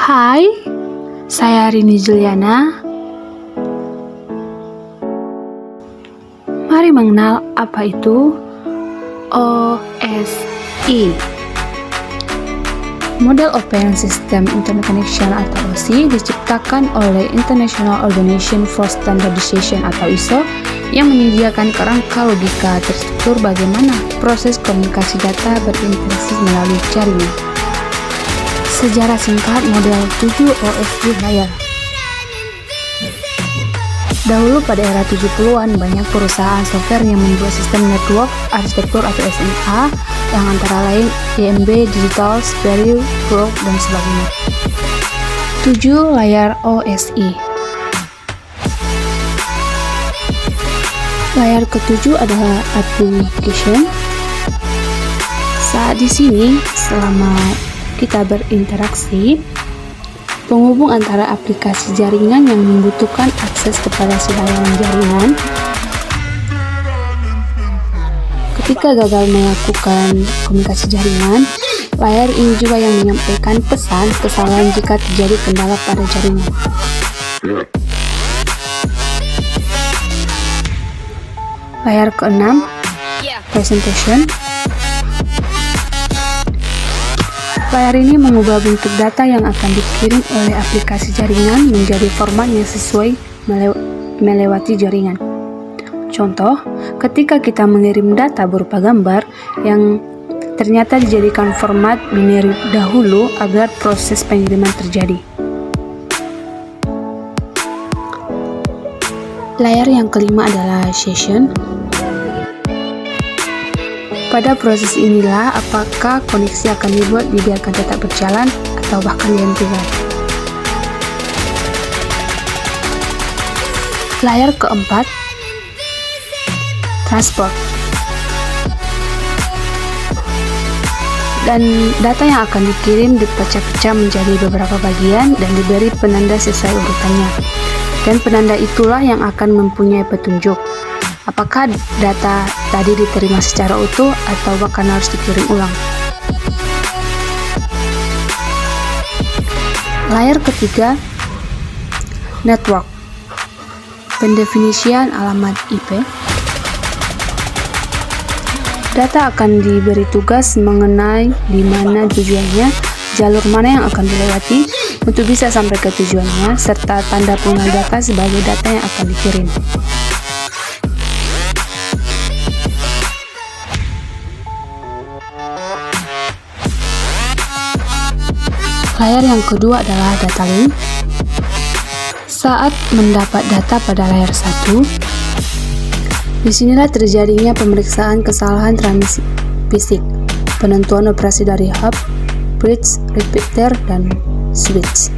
Hai, saya Rini Juliana. Mari mengenal apa itu OSI. Model Open System Internet Connection atau OSI diciptakan oleh International Organization for Standardization atau ISO yang menyediakan kerangka logika terstruktur bagaimana proses komunikasi data berinteraksi melalui jaringan. Sejarah singkat model 7 OSI layar. Dahulu pada era 70-an banyak perusahaan software yang membuat sistem network arsitektur atau SMA yang antara lain IMB, Digital, Sperry, Flow, dan sebagainya. 7 layar OSI. Layar ke-7 adalah application. Saat di sini selama kita berinteraksi, penghubung antara aplikasi jaringan yang membutuhkan akses kepada si layanan jaringan. Ketika gagal melakukan komunikasi jaringan, layar ini juga yang menyampaikan pesan kesalahan jika terjadi kendala pada jaringan. Layar ke-6, presentation. Layar ini mengubah bentuk data yang akan dikirim oleh aplikasi jaringan menjadi format yang sesuai melewati jaringan. Contoh, ketika kita mengirim data berupa gambar yang ternyata dijadikan format binary dahulu agar proses pengiriman terjadi. Layar yang kelima adalah session. Pada proses inilah apakah koneksi akan dibuat dibiarkan tetap berjalan atau bahkan dihentikan. Layar keempat, transport. Dan data yang akan dikirim dipecah-pecah menjadi beberapa bagian dan diberi penanda sesuai urutannya. Dan penanda itulah yang akan mempunyai petunjuk apakah data tadi diterima secara utuh atau bahkan harus dikirim ulang. Layar ketiga, network. Pendefinisian alamat IP. Data akan diberi tugas mengenai di mana tujuannya, jalur mana yang akan dilewati untuk bisa sampai ke tujuannya, serta tanda pengenal data sebagai data yang akan dikirim. Layar yang kedua adalah data link. Saat mendapat data pada layar 1, disinilah terjadinya pemeriksaan kesalahan transmisi fisik, penentuan operasi dari hub, bridge, repeater, dan switch.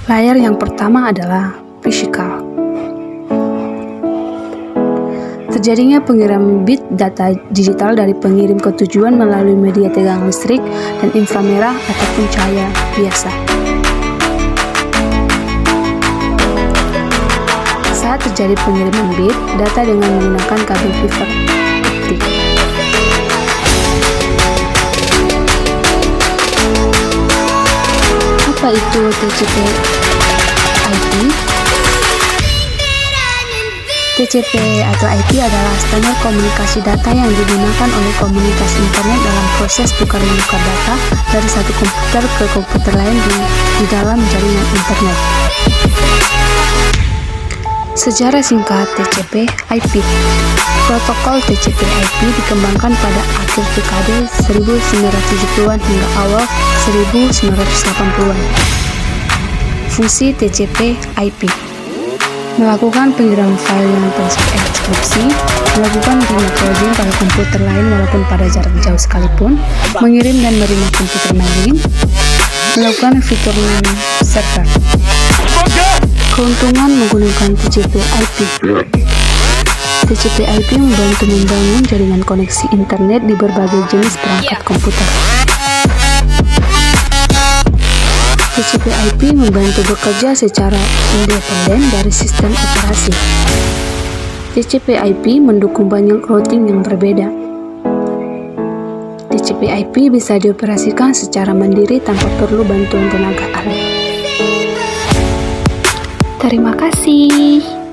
Layar yang pertama adalah physical. Terjadinya pengiriman bit data digital dari pengirim ke tujuan melalui media tegangan listrik dan inframerah ataupun cahaya biasa. Saat terjadi pengiriman bit data dengan menggunakan kabel fiber optik. Apa itu TCP/IP? TCP atau IP adalah standar komunikasi data yang digunakan oleh komunitas internet dalam proses tukar-menukar data dari satu komputer ke komputer lain di dalam jaringan internet. Sejarah singkat TCP/IP. Protokol TCP/IP dikembangkan pada akhir dekade 1970-an hingga awal 1980-an. Fungsi TCP/IP: melakukan pengiriman file yang terenkripsi, melakukan remote logging pada komputer lain walaupun pada jarak jauh sekalipun, mengirim dan menerima komputer lain, melakukan fitur server. Keuntungan menggunakan TCP/IP. TCP/IP membantu membangun jaringan koneksi internet di berbagai jenis perangkat komputer. TCP/IP membantu bekerja secara independen dari sistem operasi. TCP/IP mendukung banyak routing yang berbeda. TCP IP bisa dioperasikan secara mandiri tanpa perlu bantuan tenaga ahli. Terima kasih.